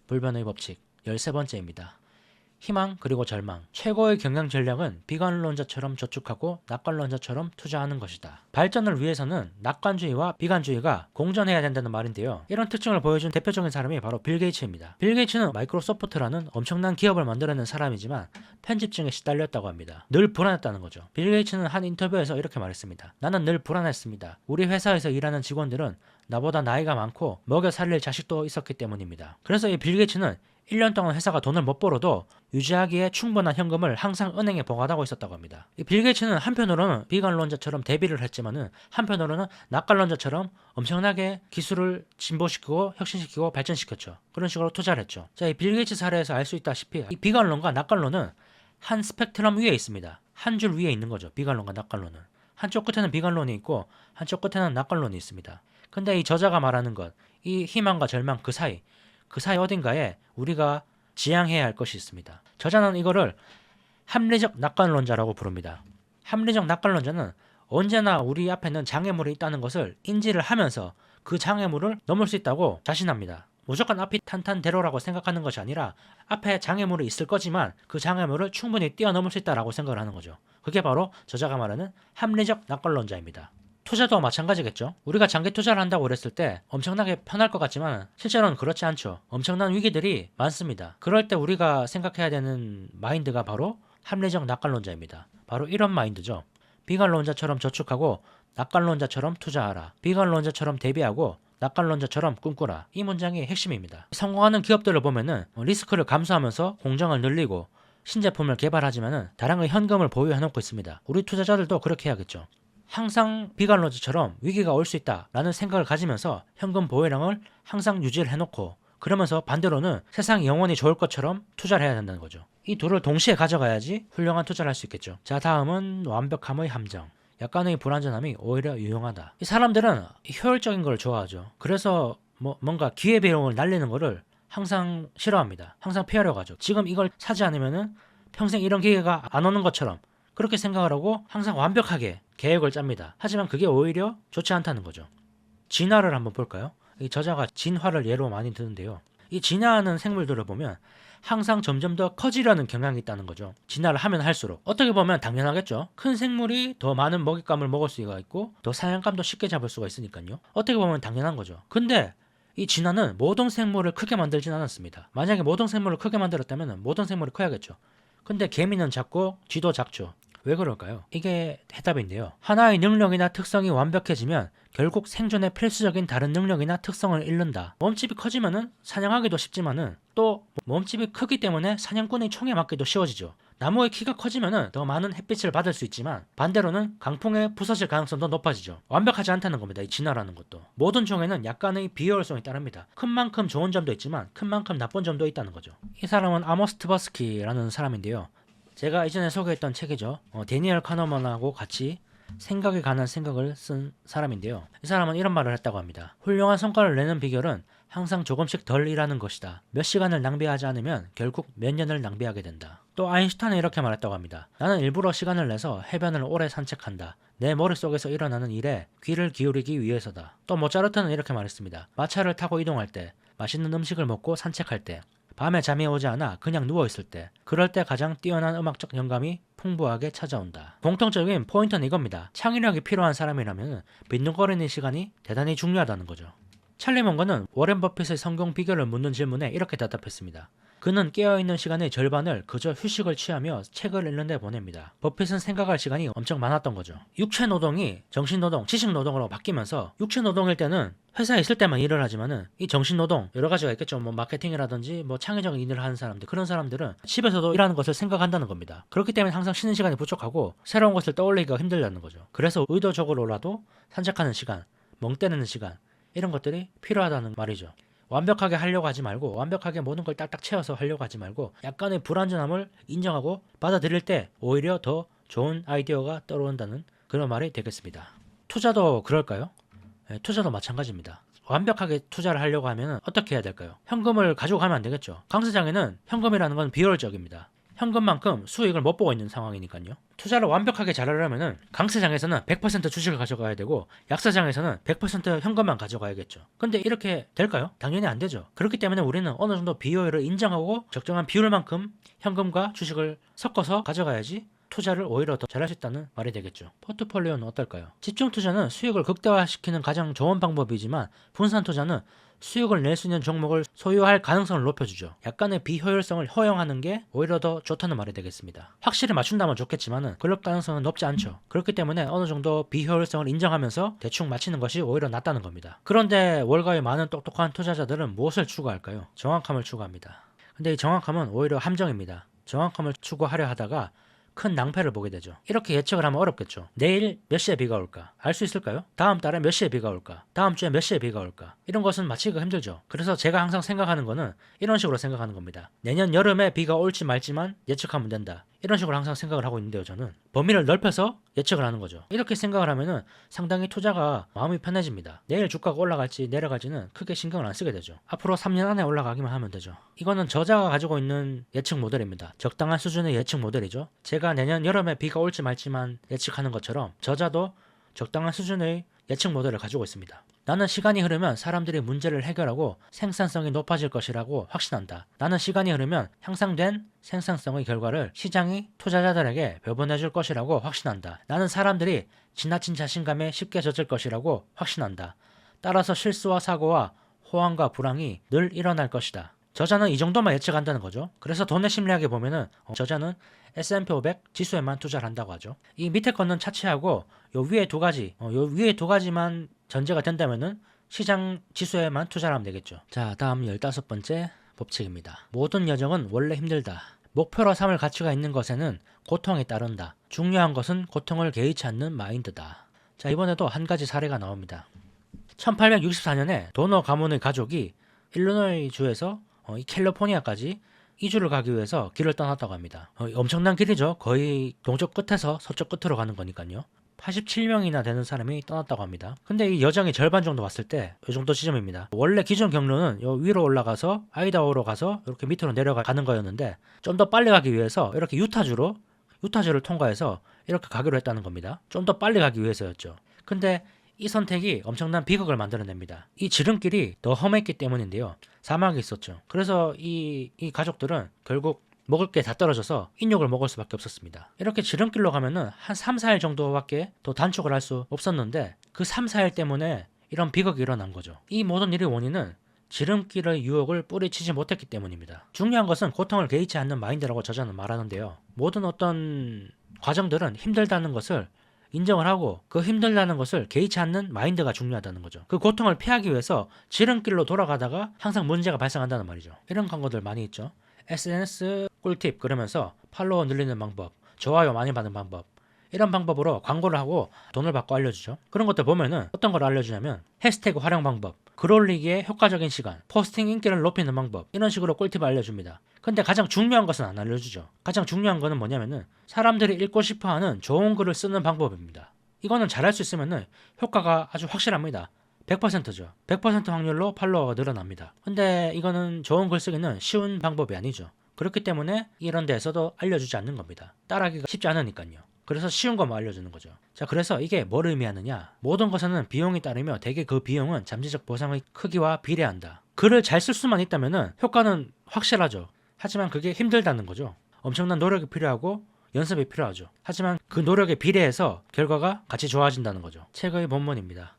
불변의 법칙 13번째입니다. 희망 그리고 절망. 최고의 경영 전략은 비관론자처럼 저축하고 낙관론자처럼 투자하는 것이다. 발전을 위해서는 낙관주의와 비관주의가 공존해야 된다는 말인데요. 이런 특징을 보여준 대표적인 사람이 바로 빌 게이츠입니다. 빌 게이츠는 마이크로소프트라는 엄청난 기업을 만들어낸 사람이지만 편집증에 시달렸다고 합니다. 늘 불안했다는 거죠. 빌 게이츠는 한 인터뷰에서 이렇게 말했습니다. 나는 늘 불안했습니다. 우리 회사에서 일하는 직원들은 나보다 나이가 많고 먹여 살릴 자식도 있었기 때문입니다. 그래서 이 빌 게이츠는 1년 동안 회사가 돈을 못 벌어도 유지하기에 충분한 현금을 항상 은행에 보관하고 있었다고 합니다. 이 빌 게이츠는 한편으로는 비관론자처럼 대비를 했지만은 한편으로는 낙관론자처럼 엄청나게 기술을 진보시키고 혁신시키고 발전시켰죠. 그런 식으로 투자를 했죠. 자, 이 빌 게이츠 사례에서 알 수 있다시피 이 비관론과 낙관론은 한 스펙트럼 위에 있습니다. 한 줄 위에 있는 거죠. 비관론과 낙관론은. 한쪽 끝에는 비관론이 있고 한쪽 끝에는 낙관론이 있습니다. 근데 이 저자가 말하는 것, 이 희망과 절망 그 사이 어딘가에 우리가 지향해야 할 것이 있습니다. 저자는 이거를 합리적 낙관론자라고 부릅니다. 합리적 낙관론자는 언제나 우리 앞에는 장애물이 있다는 것을 인지를 하면서 그 장애물을 넘을 수 있다고 자신합니다. 무조건 앞이 탄탄대로라고 생각하는 것이 아니라 앞에 장애물이 있을 거지만 그 장애물을 충분히 뛰어넘을 수 있다라고 생각을 하는 거죠. 그게 바로 저자가 말하는 합리적 낙관론자입니다. 투자도 마찬가지겠죠. 우리가 장기 투자를 한다고 그랬을 때 엄청나게 편할 것 같지만 실제로는 그렇지 않죠. 엄청난 위기들이 많습니다. 그럴 때 우리가 생각해야 되는 마인드가 바로 합리적 낙관론자입니다. 바로 이런 마인드죠. 비관론자처럼 저축하고 낙관론자처럼 투자하라. 비관론자처럼 대비하고 낙관론자처럼 꿈꾸라. 이 문장이 핵심입니다. 성공하는 기업들을 보면은 리스크를 감수하면서 공정을 늘리고 신제품을 개발하지만은 다량의 현금을 보유해놓고 있습니다. 우리 투자자들도 그렇게 해야겠죠. 항상 비관론자처럼 위기가 올 수 있다라는 생각을 가지면서 현금 보유량을 항상 유지를 해놓고 그러면서 반대로는 세상이 영원히 좋을 것처럼 투자를 해야 된다는 거죠. 이 둘을 동시에 가져가야지 훌륭한 투자를 할 수 있겠죠. 자, 다음은 완벽함의 함정. 약간의 불완전함이 오히려 유용하다. 이 사람들은 효율적인 걸 좋아하죠. 그래서 뭔가 기회비용을 날리는 거를 항상 싫어합니다. 항상 피하려고 하죠. 지금 이걸 사지 않으면은 평생 이런 기회가 안 오는 것처럼 그렇게 생각을 하고 항상 완벽하게 계획을 짭니다. 하지만 그게 오히려 좋지 않다는 거죠. 진화를 한번 볼까요? 이 저자가 진화를 예로 많이 드는데요. 이 진화하는 생물들을 보면 항상 점점 더 커지려는 경향이 있다는 거죠. 진화를 하면 할수록. 어떻게 보면 당연하겠죠. 큰 생물이 더 많은 먹잇감을 먹을 수가 있고 더 사냥감도 쉽게 잡을 수가 있으니까요. 어떻게 보면 당연한 거죠. 근데 이 진화는 모든 생물을 크게 만들진 않았습니다. 만약에 모든 생물을 크게 만들었다면 모든 생물이 커야겠죠. 근데 개미는 작고 쥐도 작죠. 왜 그럴까요? 이게 해답인데요. 하나의 능력이나 특성이 완벽해지면 결국 생존에 필수적인 다른 능력이나 특성을 잃는다. 몸집이 커지면은 사냥하기도 쉽지만은 또 몸집이 크기 때문에 사냥꾼의 총에 맞기도 쉬워지죠. 나무의 키가 커지면은 더 많은 햇빛을 받을 수 있지만 반대로는 강풍에 부서질 가능성도 높아지죠. 완벽하지 않다는 겁니다. 이 진화라는 것도. 모든 종에는 약간의 비효율성이 따릅니다. 큰 만큼 좋은 점도 있지만 큰 만큼 나쁜 점도 있다는 거죠. 이 사람은 아모스 트버스키라는 사람인데요. 제가 이전에 소개했던 책이죠. 데니얼 카너먼하고 같이 생각에 관한 생각을 쓴 사람인데요. 이 사람은 이런 말을 했다고 합니다. 훌륭한 성과를 내는 비결은 항상 조금씩 덜 일하는 것이다. 몇 시간을 낭비하지 않으면 결국 몇 년을 낭비하게 된다. 또 아인슈타인은 이렇게 말했다고 합니다. 나는 일부러 시간을 내서 해변을 오래 산책한다. 내 머릿속에서 일어나는 일에 귀를 기울이기 위해서다. 또 모차르트는 이렇게 말했습니다. 마차를 타고 이동할 때, 맛있는 음식을 먹고 산책할 때, 밤에 잠이 오지 않아 그냥 누워있을 때, 그럴 때 가장 뛰어난 음악적 영감이 풍부하게 찾아온다. 공통적인 포인트는 이겁니다. 창의력이 필요한 사람이라면 빈둥거리는 시간이 대단히 중요하다는 거죠. 찰리 먼거는 워렌 버핏의 성공 비결을 묻는 질문에 이렇게 대답했습니다. 그는 깨어있는 시간의 절반을 그저 휴식을 취하며 책을 읽는 데 보냅니다. 버핏은 생각할 시간이 엄청 많았던 거죠. 육체 노동이 정신노동, 지식노동으로 바뀌면서 육체 노동일 때는 회사에 있을 때만 일을 하지만은 이 정신노동 여러 가지가 있겠죠. 마케팅이라든지 창의적인 일을 하는 사람들, 그런 사람들은 집에서도 일하는 것을 생각한다는 겁니다. 그렇기 때문에 항상 쉬는 시간이 부족하고 새로운 것을 떠올리기가 힘들다는 거죠. 그래서 의도적으로라도 산책하는 시간, 멍 때리는 시간 이런 것들이 필요하다는 말이죠. 완벽하게 하려고 하지 말고 완벽하게 모든 걸 딱딱 채워서 하려고 하지 말고 약간의 불완전함을 인정하고 받아들일 때 오히려 더 좋은 아이디어가 떠오른다는 그런 말이 되겠습니다. 투자도 그럴까요? 네, 투자도 마찬가지입니다. 완벽하게 투자를 하려고 하면 어떻게 해야 될까요? 현금을 가지고 가면 안 되겠죠. 강세장에는 현금이라는 건 비효율적입니다. 현금만큼 수익을 못 보고 있는 상황이니까요. 투자를 완벽하게 잘하려면은 강세장에서는 100% 주식을 가져가야 되고 약세장에서는 100% 현금만 가져가야겠죠. 근데 이렇게 될까요? 당연히 안 되죠. 그렇기 때문에 우리는 어느 정도 비효율을 인정하고 적정한 비율만큼 현금과 주식을 섞어서 가져가야지 투자를 오히려 더 잘할 수 있다는 말이 되겠죠. 포트폴리오는 어떨까요? 집중 투자는 수익을 극대화시키는 가장 좋은 방법이지만 분산 투자는 수익을 낼 수 있는 종목을 소유할 가능성을 높여주죠. 약간의 비효율성을 허용하는 게 오히려 더 좋다는 말이 되겠습니다. 확실히 맞춘다면 좋겠지만은 그럴 가능성은 높지 않죠. 그렇기 때문에 어느 정도 비효율성을 인정하면서 대충 맞히는 것이 오히려 낫다는 겁니다. 그런데 월가의 많은 똑똑한 투자자들은 무엇을 추구할까요? 정확함을 추구합니다. 근데 이 정확함은 오히려 함정입니다. 정확함을 추구하려 하다가 큰 낭패를 보게 되죠. 이렇게 예측을 하면 어렵겠죠. 내일 몇 시에 비가 올까? 알 수 있을까요? 다음 달에 몇 시에 비가 올까? 다음 주에 몇 시에 비가 올까? 이런 것은 맞히기가 힘들죠. 그래서 제가 항상 생각하는 거는 이런 식으로 생각하는 겁니다. 내년 여름에 비가 올지 말지만 예측하면 된다. 이런 식으로 항상 생각을 하고 있는데요. 저는 범위를 넓혀서 예측을 하는 거죠. 이렇게 생각을 하면은 상당히 투자가 마음이 편해집니다. 내일 주가가 올라갈지 내려갈지는 크게 신경을 안 쓰게 되죠. 앞으로 3년 안에 올라가기만 하면 되죠. 이거는 저자가 가지고 있는 예측 모델입니다. 적당한 수준의 예측 모델이죠. 제가 내년 여름에 비가 올지 말지만 예측하는 것처럼 저자도 적당한 수준의 예측 모델을 가지고 있습니다. 나는 시간이 흐르면 사람들이 문제를 해결하고 생산성이 높아질 것이라고 확신한다. 나는 시간이 흐르면 향상된 생산성의 결과를 시장이 투자자들에게 배분해 줄 것이라고 확신한다. 나는 사람들이 지나친 자신감에 쉽게 젖을 것이라고 확신한다. 따라서 실수와 사고와 호황과 불황이 늘 일어날 것이다. 저자는 이 정도만 예측한다는 거죠. 그래서 돈의 심리학에 보면은 저자는 S&P 500 지수에만 투자를 한다고 하죠. 이 밑에 거는 차치하고 요 위에 두 가지만 전제가 된다면은 시장 지수에만 투자를 하면 되겠죠. 자, 다음 15번째 법칙입니다. 모든 여정은 원래 힘들다. 목표로 삼을 가치가 있는 것에는 고통이 따른다. 중요한 것은 고통을 개의치 않는 마인드다. 자, 이번에도 한 가지 사례가 나옵니다. 1864년에 도너 가문의 가족이 일리노이 주에서 이 캘리포니아까지 이주를 가기 위해서 길을 떠났다고 합니다. 엄청난 길이죠. 거의 동쪽 끝에서 서쪽 끝으로 가는 거니까요. 87명이나 되는 사람이 떠났다고 합니다. 근데 이 여정이 절반 정도 왔을 때 이 정도 지점입니다. 원래 기존 경로는 요 위로 올라가서 아이다호로 가서 이렇게 밑으로 내려가는 거였는데 좀 더 빨리 가기 위해서 이렇게 유타주를 통과해서 이렇게 가기로 했다는 겁니다. 좀 더 빨리 가기 위해서였죠. 근데 이 선택이 엄청난 비극을 만들어냅니다. 이 지름길이 더 험했기 때문인데요. 사막이 있었죠. 그래서 이 가족들은 결국 먹을 게 다 떨어져서 인육을 먹을 수밖에 없었습니다. 이렇게 지름길로 가면은 한 3, 4일 정도밖에 더 단축을 할 수 없었는데 그 3, 4일 때문에 이런 비극이 일어난 거죠. 이 모든 일의 원인은 지름길의 유혹을 뿌리치지 못했기 때문입니다. 중요한 것은 고통을 개의치 않는 마인드라고 저자는 말하는데요. 모든 어떤 과정들은 힘들다는 것을 인정을 하고 그 힘들다는 것을 개의치 않는 마인드가 중요하다는 거죠. 그 고통을 피하기 위해서 지름길로 돌아가다가 항상 문제가 발생한다는 말이죠. 이런 광고들 많이 있죠. SNS 꿀팁 그러면서 팔로워 늘리는 방법, 좋아요 많이 받는 방법, 이런 방법으로 광고를 하고 돈을 받고 알려주죠. 그런 것들 보면은 어떤 걸 알려주냐면 해시태그 활용 방법, 글 올리기에 효과적인 시간, 포스팅 인기를 높이는 방법, 이런 식으로 꿀팁을 알려줍니다. 근데 가장 중요한 것은 안 알려주죠. 가장 중요한 거는 뭐냐면은 사람들이 읽고 싶어하는 좋은 글을 쓰는 방법입니다. 이거는 잘할 수 있으면은 효과가 아주 확실합니다. 100%죠. 100% 확률로 팔로워가 늘어납니다. 근데 이거는 좋은 글쓰기는 쉬운 방법이 아니죠. 그렇기 때문에 이런 데에서도 알려주지 않는 겁니다. 따라하기가 쉽지 않으니까요. 그래서 쉬운 것만 알려주는 거죠. 자, 그래서 이게 뭘 의미하느냐? 모든 것에는 비용이 따르며 대개 그 비용은 잠재적 보상의 크기와 비례한다. 글을 잘 쓸 수만 있다면은 효과는 확실하죠. 하지만 그게 힘들다는 거죠. 엄청난 노력이 필요하고 연습이 필요하죠. 하지만 그 노력에 비례해서 결과가 같이 좋아진다는 거죠. 책의 본문입니다.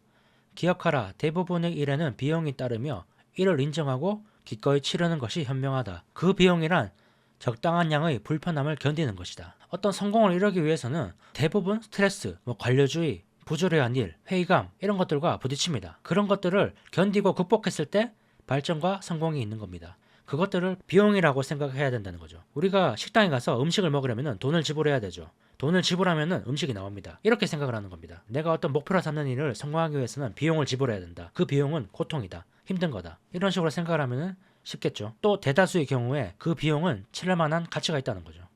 기억하라. 대부분의 일에는 비용이 따르며 이를 인정하고 기꺼이 치르는 것이 현명하다. 그 비용이란 적당한 양의 불편함을 견디는 것이다. 어떤 성공을 이루기 위해서는 대부분 스트레스, 관료주의, 부조리한 일, 회의감 이런 것들과 부딪힙니다. 그런 것들을 견디고 극복했을 때 발전과 성공이 있는 겁니다. 그것들을 비용이라고 생각해야 된다는 거죠. 우리가 식당에 가서 음식을 먹으려면 돈을 지불해야 되죠. 돈을 지불하면 음식이 나옵니다. 이렇게 생각을 하는 겁니다. 내가 어떤 목표로 삼는 일을 성공하기 위해서는 비용을 지불해야 된다. 그 비용은 고통이다. 힘든 거다. 이런 식으로 생각을 하면 쉽겠죠. 또 대다수의 경우에 그 비용은 치를 만한 가치가 있다는 거죠.